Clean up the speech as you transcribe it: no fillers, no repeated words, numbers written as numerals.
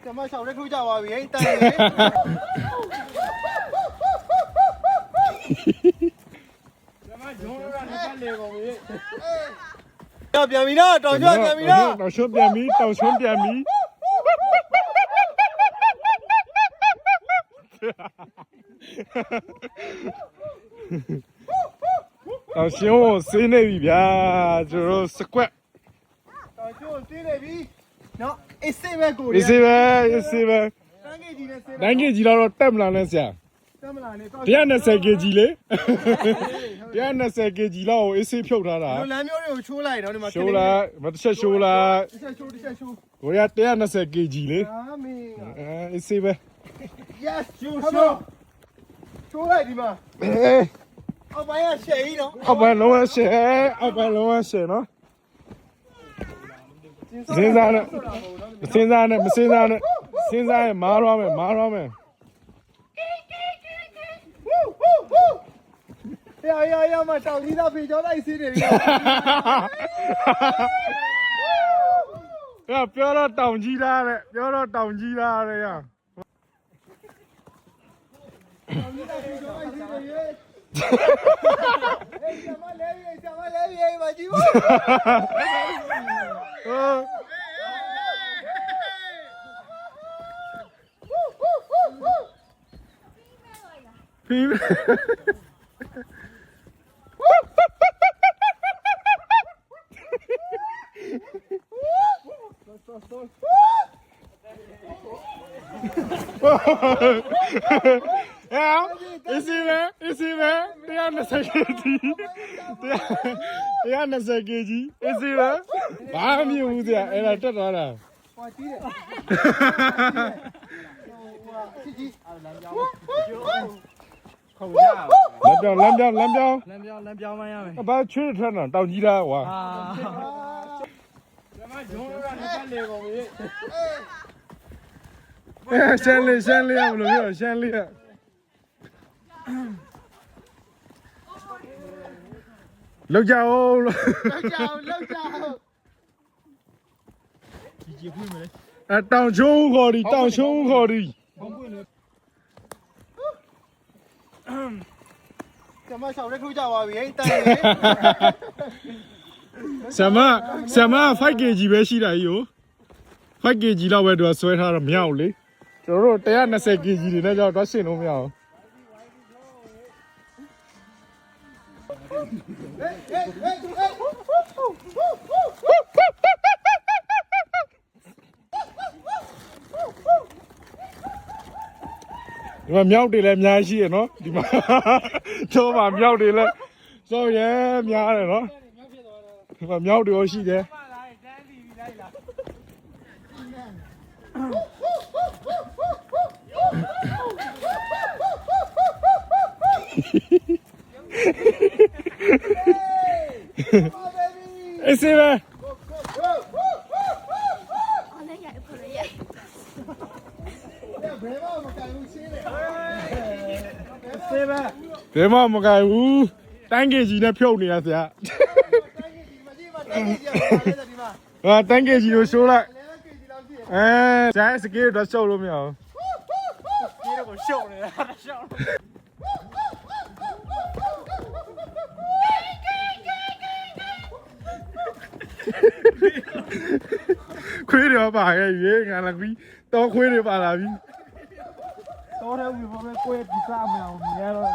怎么小人口叫我别带？怎么穷人让你干这个没？要便秘了，找圈便秘了，找圈便秘，找圈便秘。找熊谁那边ဗျာကျွန်တော်စကွက်找熊谁那边？နော်အေးစေးပဲကိုအေးစေးပဲတန်းကြီးကြီးနဲ့စေးပဲနိုင်ကြီးကြီးတော့တက်မလာနဲ့ဆရာတက်မလာနဲ့120 kg လေ120 kg လောက်အေးစေးဖြုတ်ထားတာလမ်းမျိုးတွေကိုချိုးလိုက်တော့ဒီမှာရှိုးလိုက်မတစ်ချက်ရှိုးလိုက်တစ်ချက်ချိုးကိုရ120 kg လေအာမင်းအေးစေးပဲ yes ချိုးလိုက်ဒီမှာအောက်ပိုင်းကရှယ်ကြီးနော်အောက်ပိုင်းလုံးဝရှယ်နော်စဉ်းစားနဲ့စဉ်းစားရင်မားသွားမယ်呀嘛找你到比较耐心的ပြောတော့တောင်ကြီးလားတဲ့ရ找你到比较耐心的人什么来源嘛鸡巴ဖေးအေးစေးပဲ120 kg 120 kg အေးစေးပဲဘာမှမမြင်ဘူးဆရာအဲ့ဒါတက်သွားတာဟွာကြီးတယ်လမ်းပြောင်းမရမယ်ဘာချွေးထွက်တာတောင်ကြီးလားကွာ怎么穷人让你干这个没？ရှမ်းလေးရမလို့ပြောရှမ်းလေးလောက်ကြအောင်လောက်ကြအောင်ကြီးဖွင့်မလဲတောင်ချုံးခေါ်ဒီ怎么小人口叫我别带？ဆမ5 kg ပဲရှိတာကြီး5 kg လောက်ပဲသူကဆွဲထားတော့မရဘူးလေကျွန်တော်တို့120 kg တွေနဲ့ကြောက်တော့ရှင်းလို့မရဘူးဒီမှာမြောက်တွေလည်းအများကြီးရှိရနော်ဒီမှာတော့မှာမြောက်တွေလည်းစောရဲများတယ်နော်ဒီမှာမြောက်တွေရောရှိတယ်အေးစေးပဲဘယ်မှမကြိုက်ဘူးတိုင်းကေကြီးနဲ့ဖြုတ်နေရဆရာတိုင်းကေကြီးကိုရှိုးလိုက်ကျန်စကေးတော့ရှုပ်လို့မရဘူးပြေးတော့ရှုပ်နေတာရှုပ်ခွေးတွေပါရဲ့ရေငါလာပြီးတော့ခွေးတွေပါလာပြီတော့တယ်ဘူးဘာပဲကိုယ်ဒီစားမအောင်မြင်ရတော့